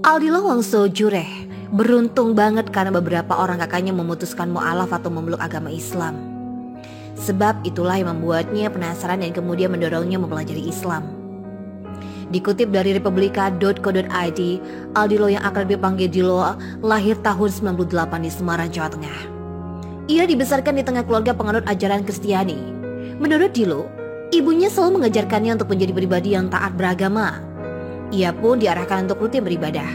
Aldila Wangso Jureh beruntung banget karena beberapa orang kakaknya memutuskan mu'alaf atau memeluk agama Islam. Sebab itulah yang membuatnya penasaran dan kemudian mendorongnya mempelajari Islam. Dikutip dari republika.co.id, Aldilo yang akrab dipanggil Dilo lahir tahun 98 di Semarang, Jawa Tengah. Ia dibesarkan di tengah keluarga penganut ajaran Kristiani. Menurut Dilo, ibunya selalu mengajarkannya untuk menjadi pribadi yang taat beragama. Ia pun diarahkan untuk rutin beribadah.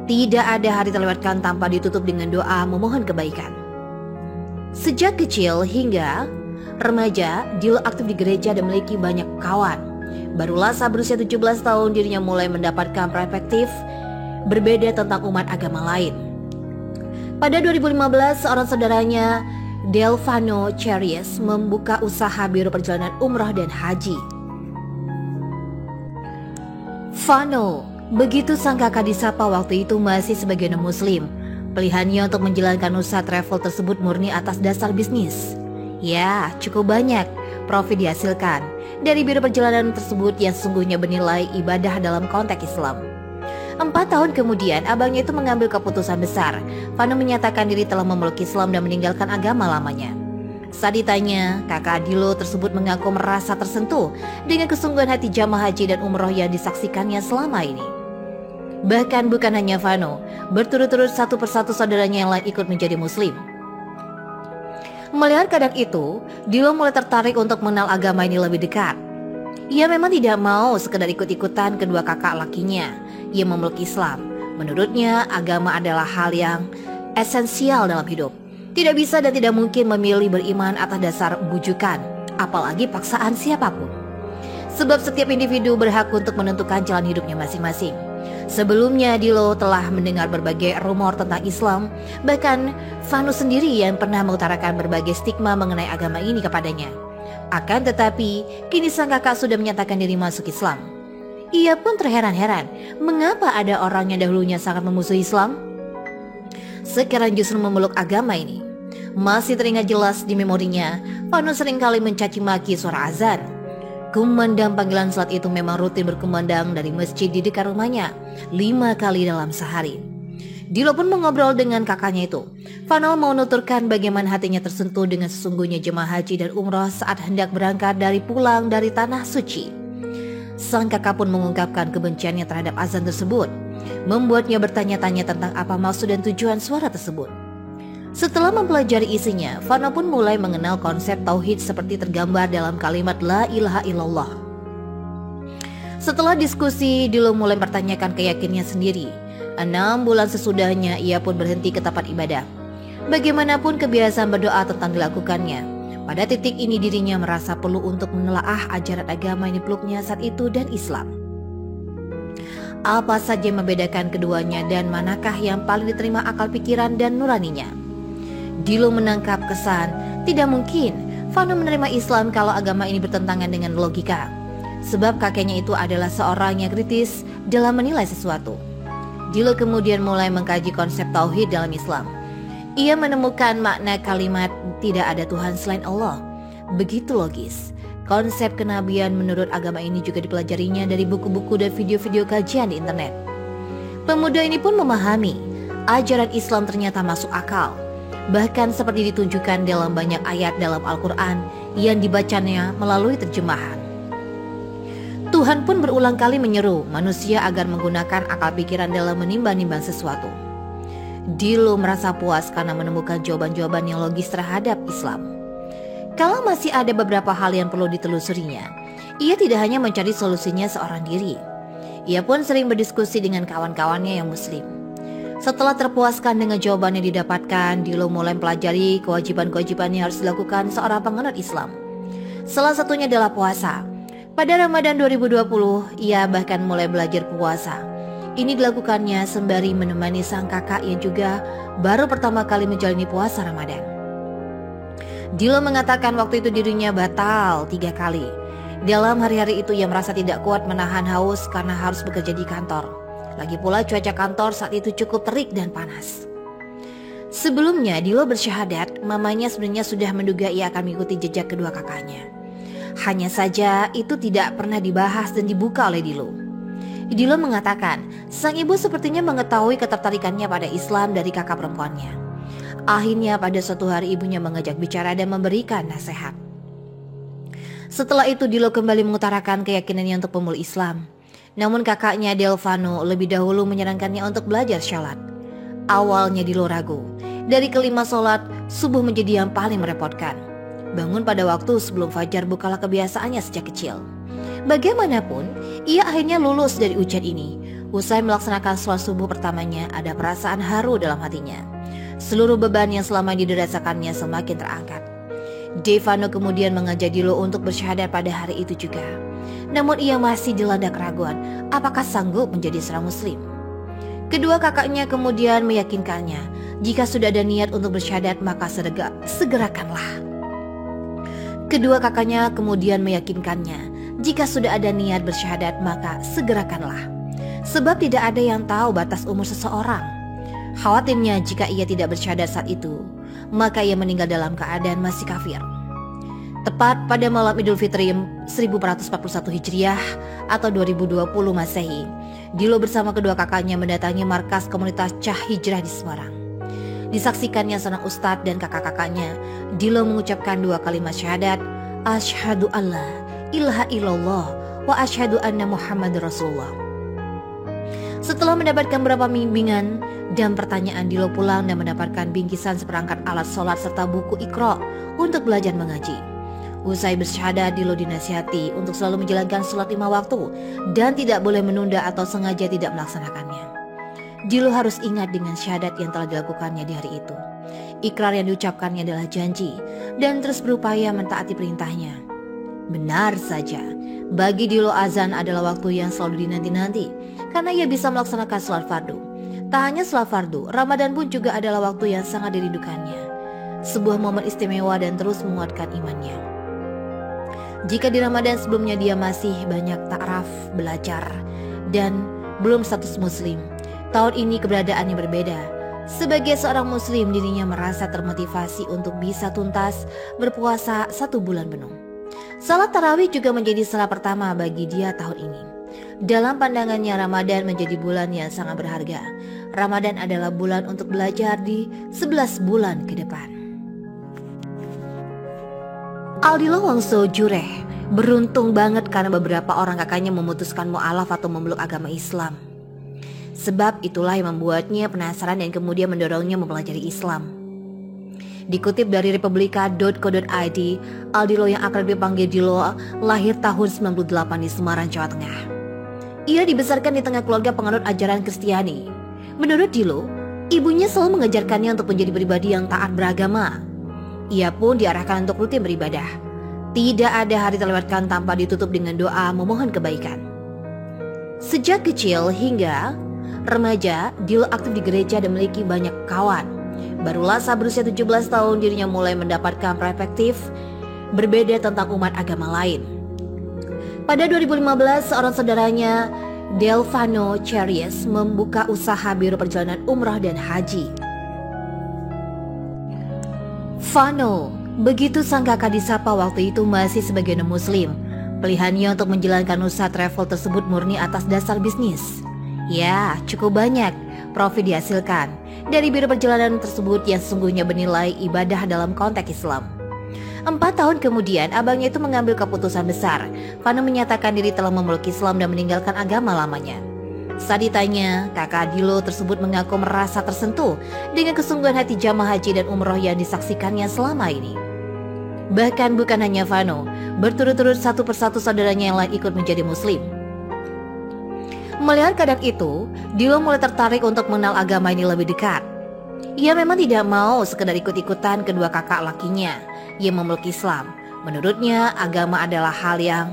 Tidak ada hari terlewatkan tanpa ditutup dengan doa memohon kebaikan. Sejak kecil hingga remaja, Dilo aktif di gereja dan memiliki banyak kawan. Barulah saat berusia 17 tahun dirinya mulai mendapatkan perspektif berbeda tentang umat agama lain. Pada 2015, seorang saudaranya, Delvano Cheries, membuka usaha biro perjalanan umrah dan haji. Vano, begitu sang kakak disapa waktu itu masih sebagai non-muslim. Pilihannya untuk menjalankan usaha travel tersebut murni atas dasar bisnis. Ya, cukup banyak profit dihasilkan dari biro perjalanan tersebut yang sesungguhnya bernilai ibadah dalam konteks Islam. 4 tahun kemudian, abangnya itu mengambil keputusan besar. Vano menyatakan diri telah memeluk Islam dan meninggalkan agama lamanya. Saat ditanya, kakak Dilo tersebut mengaku merasa tersentuh dengan kesungguhan hati jamaah haji dan umroh yang disaksikannya selama ini. Bahkan bukan hanya Vano, berturut-turut satu persatu saudaranya yang lain ikut menjadi muslim. Melihat keadaan itu, Dilo mulai tertarik untuk mengenal agama ini lebih dekat. Ia memang tidak mau sekedar ikut-ikutan kedua kakak lakinya yang memeluk Islam. Menurutnya, agama adalah hal yang esensial dalam hidup. Tidak bisa dan tidak mungkin memilih beriman atas dasar bujukan, apalagi paksaan siapapun. Sebab setiap individu berhak untuk menentukan jalan hidupnya masing-masing. Sebelumnya Dilo telah mendengar berbagai rumor tentang Islam. Bahkan Vano sendiri yang pernah mengutarakan berbagai stigma mengenai agama ini kepadanya. Akan tetapi kini sang kakak sudah menyatakan diri masuk Islam. Ia pun terheran-heran mengapa ada orang yang dahulunya sangat memusuhi Islam sekarang justru memeluk agama ini. Masih teringat jelas di memorinya, Vano seringkali mencaci maki suara azan. Kumandang panggilan salat itu memang rutin berkumandang dari masjid di dekat rumahnya 5 kali dalam sehari. Dilo pun mengobrol dengan kakaknya itu. Vano mau menuturkan bagaimana hatinya tersentuh dengan sesungguhnya jemaah haji dan umroh saat hendak berangkat pulang dari tanah suci. Sang kakak pun mengungkapkan kebenciannya terhadap azan tersebut, membuatnya bertanya-tanya tentang apa maksud dan tujuan suara tersebut. Setelah mempelajari isinya, Vano pun mulai mengenal konsep tauhid seperti tergambar dalam kalimat La ilaha illallah. Setelah diskusi, Dilo mulai mempertanyakan keyakinannya sendiri. 6 bulan sesudahnya, ia pun berhenti ke tempat ibadah. Bagaimanapun kebiasaan berdoa tetap dilakukannya. Pada titik ini dirinya merasa perlu untuk menelaah ajaran agama yang dipeluknya saat itu dan Islam. Apa saja yang membedakan keduanya dan manakah yang paling diterima akal pikiran dan nuraninya? Dilo menangkap kesan tidak mungkin Vano menerima Islam kalau agama ini bertentangan dengan logika. Sebab kakeknya itu adalah seorang yang kritis dalam menilai sesuatu. Dilo kemudian mulai mengkaji konsep tauhid dalam Islam. Ia menemukan makna kalimat tidak ada Tuhan selain Allah. Begitu logis. Konsep kenabian menurut agama ini juga dipelajarinya dari buku-buku dan video-video kajian di internet. Pemuda ini pun memahami ajaran Islam ternyata masuk akal. Bahkan seperti ditunjukkan dalam banyak ayat dalam Al-Quran yang dibacanya melalui terjemahan. Tuhan pun berulang kali menyeru manusia agar menggunakan akal pikiran dalam menimbang-nimbang sesuatu. Dilo merasa puas karena menemukan jawaban-jawaban yang logis terhadap Islam. Kalau masih ada beberapa hal yang perlu ditelusurinya, ia tidak hanya mencari solusinya seorang diri. Ia pun sering berdiskusi dengan kawan-kawannya yang muslim. Setelah terpuaskan dengan jawaban yang didapatkan, Dilo mulai mempelajari kewajiban-kewajiban yang harus dilakukan seorang penganut Islam. Salah satunya adalah puasa. Pada Ramadan 2020, ia bahkan mulai belajar puasa. Ini dilakukannya sembari menemani sang kakak yang juga baru pertama kali menjalani puasa Ramadan. Dilo mengatakan waktu itu dirinya batal 3 kali. Dalam hari-hari itu ia merasa tidak kuat menahan haus karena harus bekerja di kantor. Lagi pula cuaca kantor saat itu cukup terik dan panas. Sebelumnya Dilo bersyahadat, mamanya sebenarnya sudah menduga ia akan mengikuti jejak kedua kakaknya. Hanya saja itu tidak pernah dibahas dan dibuka oleh Dilo. Dilo mengatakan, sang ibu sepertinya mengetahui ketertarikannya pada Islam dari kakak perempuannya. Akhirnya pada suatu hari ibunya mengajak bicara dan memberikan nasihat. Setelah itu Dilo kembali mengutarakan keyakinannya untuk pemulih Islam. Namun kakaknya Delfano lebih dahulu menyarankannya untuk belajar syalat. Awalnya Dilo ragu. Dari kelima sholat, subuh menjadi yang paling merepotkan. Bangun pada waktu sebelum fajar bukanlah kebiasaannya sejak kecil. Bagaimanapun, ia akhirnya lulus dari ujian ini. Usai melaksanakan sholat subuh pertamanya, ada perasaan haru dalam hatinya. Seluruh beban yang selama diderasakannya semakin terangkat. Delfano kemudian mengajak Dilo untuk bersyahadat pada hari itu juga. Namun ia masih dilanda keraguan apakah sanggup menjadi seorang muslim. Kedua kakaknya kemudian meyakinkannya, jika sudah ada niat untuk bersyahadat maka segerakanlah. Kedua kakaknya kemudian meyakinkannya, jika sudah ada niat bersyahadat maka segerakanlah. Sebab tidak ada yang tahu batas umur seseorang. Khawatirnya jika ia tidak bersyahadat saat itu, maka ia meninggal dalam keadaan masih kafir. Tepat pada malam Idul Fitri 1441 Hijriah atau 2020 Masehi, Dilo bersama kedua kakaknya mendatangi markas komunitas Cah Hijrah di Semarang. Disaksikannya seorang ustadz dan kakak-kakaknya, Dilo mengucapkan dua kalimat syahadat, Asyhadu alla ilaha illallah wa asyhadu anna Muhammad Rasulullah. Setelah mendapatkan beberapa bimbingan dan pertanyaan, Dilo pulang dan mendapatkan bingkisan seperangkat alat sholat serta buku Iqra untuk belajar mengaji. Usai bersyahadat, Dilo dinasihati untuk selalu menjalankan sholat 5 waktu dan tidak boleh menunda atau sengaja tidak melaksanakannya. Dilo harus ingat dengan syahadat yang telah dilakukannya di hari itu. Ikrar yang diucapkannya adalah janji dan terus berupaya mentaati perintahnya. Benar saja, bagi Dilo azan adalah waktu yang selalu dinanti-nanti karena ia bisa melaksanakan sholat fardu. Tak hanya sholat fardu, Ramadan pun juga adalah waktu yang sangat dirindukannya. Sebuah momen istimewa dan terus menguatkan imannya. Jika di Ramadan sebelumnya dia masih banyak ta'aruf, belajar, dan belum status muslim, tahun ini keberadaannya berbeda. Sebagai seorang muslim, dirinya merasa termotivasi untuk bisa tuntas berpuasa 1 bulan penuh. Salat tarawih juga menjadi salat pertama bagi dia tahun ini. Dalam pandangannya, Ramadan menjadi bulan yang sangat berharga. Ramadan adalah bulan untuk belajar di 11 bulan ke depan. Aldilo Wongso Jureh beruntung banget karena beberapa orang kakaknya memutuskan mu'alaf atau memeluk agama Islam. Sebab itulah yang membuatnya penasaran dan kemudian mendorongnya mempelajari Islam. Dikutip dari republika.co.id, Aldilo yang akrab dipanggil Dilo lahir tahun 98 di Semarang, Jawa Tengah. Ia dibesarkan di tengah keluarga penganut ajaran Kristiani. Menurut Dilo, ibunya selalu mengajarkannya untuk menjadi pribadi yang taat beragama. Ia pun diarahkan untuk rutin beribadah. Tidak ada hari terlewatkan tanpa ditutup dengan doa memohon kebaikan. Sejak kecil hingga remaja, Dilo aktif di gereja dan memiliki banyak kawan. Barulah saat berusia 17 tahun dirinya mulai mendapatkan perspektif berbeda tentang umat agama lain. Pada 2015, seorang saudaranya, Delfano Charies, membuka usaha biro perjalanan umrah dan haji. Fano, begitu sang kakak disapa waktu itu masih sebagai non-muslim. Pilihannya untuk menjalankan usaha travel tersebut murni atas dasar bisnis. Ya, cukup banyak profit dihasilkan dari biro perjalanan tersebut yang sesungguhnya bernilai ibadah dalam konteks Islam. 4 tahun kemudian, abangnya itu mengambil keputusan besar. Fano menyatakan diri telah memeluk Islam dan meninggalkan agama lamanya. Saat ditanya, kakak Dilo tersebut mengaku merasa tersentuh dengan kesungguhan hati jamaah haji dan umroh yang disaksikannya selama ini. Bahkan bukan hanya Fano, berturut-turut satu persatu saudaranya yang lain ikut menjadi muslim. Melihat keadaan itu, Dilo mulai tertarik untuk mengenal agama ini lebih dekat. Ia memang tidak mau sekedar ikut-ikutan kedua kakak lakinya yang memeluk Islam. Menurutnya, agama adalah hal yang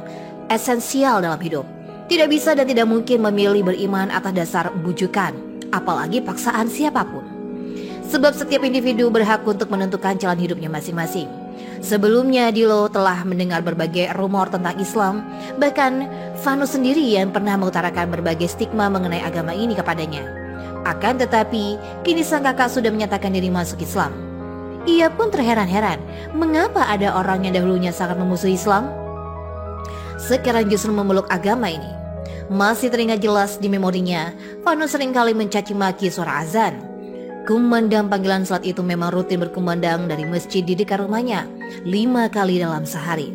esensial dalam hidup. Tidak bisa dan tidak mungkin memilih beriman atas dasar bujukan, apalagi paksaan siapapun. Sebab setiap individu berhak untuk menentukan jalan hidupnya masing-masing. Sebelumnya Dilo telah mendengar berbagai rumor tentang Islam. Bahkan Fano sendiri yang pernah mengutarakan berbagai stigma mengenai agama ini kepadanya. Akan tetapi kini sang kakak sudah menyatakan diri masuk Islam. Ia pun terheran-heran mengapa ada orang yang dahulunya sangat memusuhi Islam sekarang justru memeluk agama ini. Masih teringat jelas di memorinya, Vano seringkali mencaci maki suara azan. Kumandang panggilan salat itu memang rutin berkumandang dari masjid di dekat rumahnya 5 kali dalam sehari.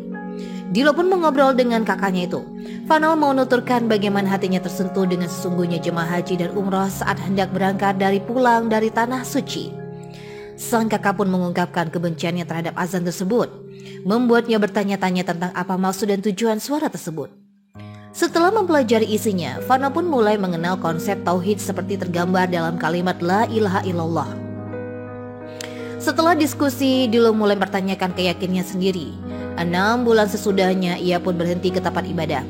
Dilo pun mengobrol dengan kakaknya itu. Vano mau nuturkan bagaimana hatinya tersentuh dengan sesungguhnya jemaah haji dan umroh saat hendak berangkat pulang dari tanah suci. Sang kakak pun mengungkapkan kebenciannya terhadap azan tersebut, membuatnya bertanya-tanya tentang apa maksud dan tujuan suara tersebut. Setelah mempelajari isinya, Vano pun mulai mengenal konsep tauhid seperti tergambar dalam kalimat La ilaha illallah. Setelah diskusi, Dilo mulai mempertanyakan keyakinannya sendiri. 6 bulan sesudahnya, ia pun berhenti ke tempat ibadah.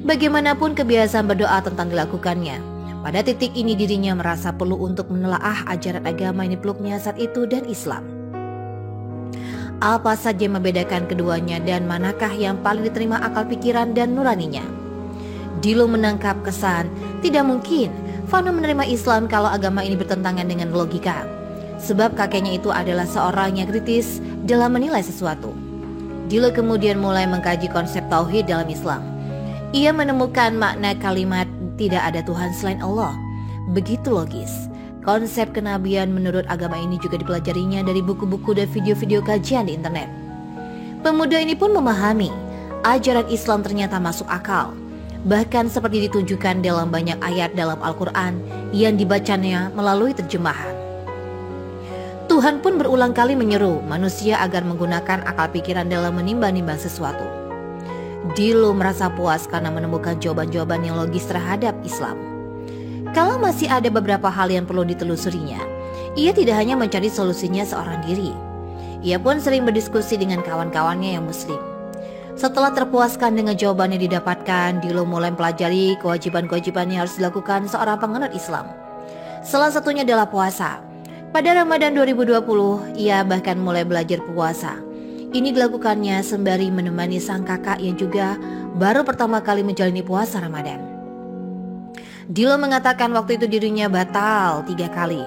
Bagaimanapun kebiasaan berdoa tentang dilakukannya, pada titik ini dirinya merasa perlu untuk menelaah ajaran agama yang dipeluknya saat itu dan Islam. Apa saja yang membedakan keduanya dan manakah yang paling diterima akal pikiran dan nuraninya? Dilo menangkap kesan tidak mungkin Vano menerima Islam kalau agama ini bertentangan dengan logika, sebab kakeknya itu adalah seorang yang kritis dalam menilai sesuatu. Dilo kemudian mulai mengkaji konsep tauhid dalam Islam. Ia menemukan makna kalimat tidak ada Tuhan selain Allah. Begitu logis. Konsep kenabian menurut agama ini juga dipelajarinya dari buku-buku dan video-video kajian di internet. Pemuda ini pun memahami ajaran Islam ternyata masuk akal, bahkan seperti ditunjukkan dalam banyak ayat dalam Al-Quran yang dibacanya melalui terjemahan. Tuhan pun berulang kali menyeru manusia agar menggunakan akal pikiran dalam menimbang-nimbang sesuatu. Dilo merasa puas karena menemukan jawaban-jawaban yang logis terhadap Islam. Kalau masih ada beberapa hal yang perlu ditelusurinya, ia tidak hanya mencari solusinya seorang diri. Ia pun sering berdiskusi dengan kawan-kawannya yang muslim. Setelah terpuaskan dengan jawaban yang didapatkan, Dilo mulai mempelajari kewajiban-kewajiban yang harus dilakukan seorang penganut Islam. Salah satunya adalah puasa. Pada Ramadan 2020, ia bahkan mulai belajar puasa. Ini dilakukannya sembari menemani sang kakak yang juga baru pertama kali menjalani puasa Ramadan. Dilo mengatakan waktu itu dirinya batal 3 kali.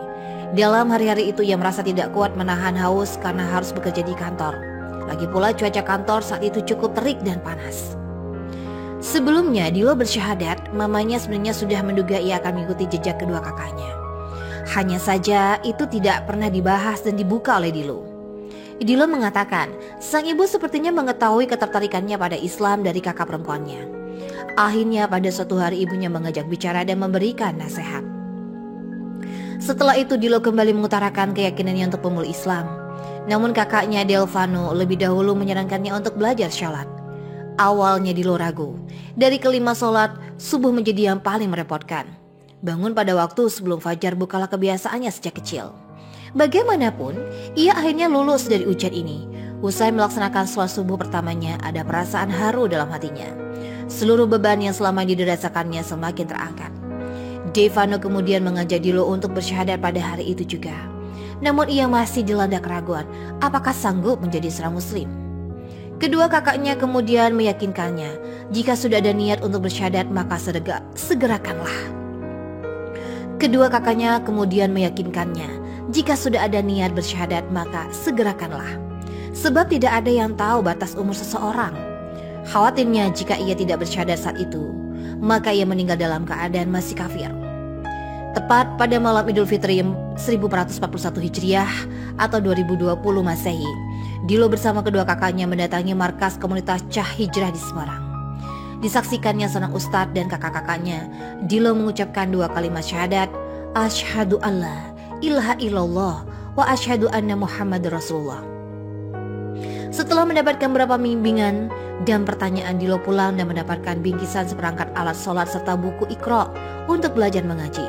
Dalam hari-hari itu ia merasa tidak kuat menahan haus karena harus bekerja di kantor. Lagi pula cuaca kantor saat itu cukup terik dan panas. Sebelumnya Dilo bersyahadat, mamanya sebenarnya sudah menduga ia akan mengikuti jejak kedua kakaknya. Hanya saja itu tidak pernah dibahas dan dibuka oleh Dilo. Dilo mengatakan sang ibu sepertinya mengetahui ketertarikannya pada Islam dari kakak perempuannya. Akhirnya pada suatu hari ibunya mengajak bicara dan memberikan nasihat. Setelah itu Dilo kembali mengutarakan keyakinannya untuk pemeluk Islam. Namun kakaknya Delvano lebih dahulu menyarankannya untuk belajar sholat. Awalnya Dilo ragu. Dari kelima sholat, subuh menjadi yang paling merepotkan. Bangun pada waktu sebelum fajar bukanlah kebiasaannya sejak kecil. Bagaimanapun, ia akhirnya lulus dari ujian ini. Usai melaksanakan sholat subuh pertamanya, ada perasaan haru dalam hatinya. Seluruh beban yang selama dirasakannya semakin terangkat. Delvano kemudian mengajak Dilo untuk bersyahadat pada hari itu juga. Namun ia masih dilanda keraguan apakah sanggup menjadi seorang muslim. Kedua kakaknya kemudian meyakinkannya jika sudah ada niat untuk bersyahadat maka segerakanlah. Kedua kakaknya kemudian meyakinkannya jika sudah ada niat bersyahadat maka segerakanlah. Sebab tidak ada yang tahu batas umur seseorang. Khawatirnya jika ia tidak bersyahadat saat itu maka ia meninggal dalam keadaan masih kafir. Tepat pada malam Idul Fitri 1441 Hijriah atau 2020 Masehi, Dilo bersama kedua kakaknya mendatangi markas komunitas Cah Hijrah di Semarang. Disaksikannya seorang ustadz dan kakak-kakaknya, Dilo mengucapkan 2 kalimat syahadat, Asyhadu alla ilaha illallah wa asyhadu anna Muhammad Rasulullah. Setelah mendapatkan beberapa bimbingan dan pertanyaan, Dilo pulang dan mendapatkan bingkisan seperangkat alat sholat serta buku Iqra untuk belajar mengaji.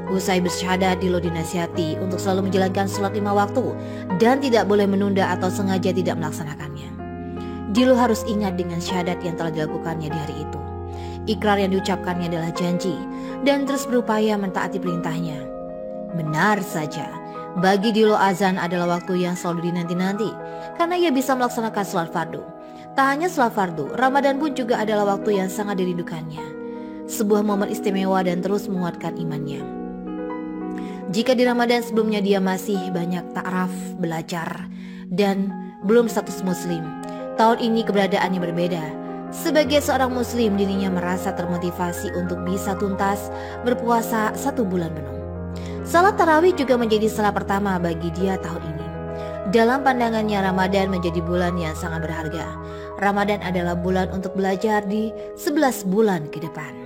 Usai bersyahadat, Dilo dinasihati untuk selalu menjalankan sholat 5 waktu dan tidak boleh menunda atau sengaja tidak melaksanakannya. Dilo harus ingat dengan syahadat yang telah dilakukannya di hari itu. Ikrar yang diucapkannya adalah janji dan terus berupaya mentaati perintahnya. Benar saja, bagi Dilo azan adalah waktu yang selalu dinanti-nanti karena ia bisa melaksanakan sholat fardu. Tak hanya sholat fardu, Ramadan pun juga adalah waktu yang sangat dirindukannya. Sebuah momen istimewa dan terus menguatkan imannya. Jika di Ramadan sebelumnya dia masih banyak ta'aruf, belajar, dan belum status muslim, tahun ini keberadaannya berbeda. Sebagai seorang muslim, dirinya merasa termotivasi untuk bisa tuntas berpuasa 1 bulan penuh. Salat tarawih juga menjadi salat pertama bagi dia tahun ini. Dalam pandangannya, Ramadan menjadi bulan yang sangat berharga. Ramadan adalah bulan untuk belajar di 11 bulan ke depan.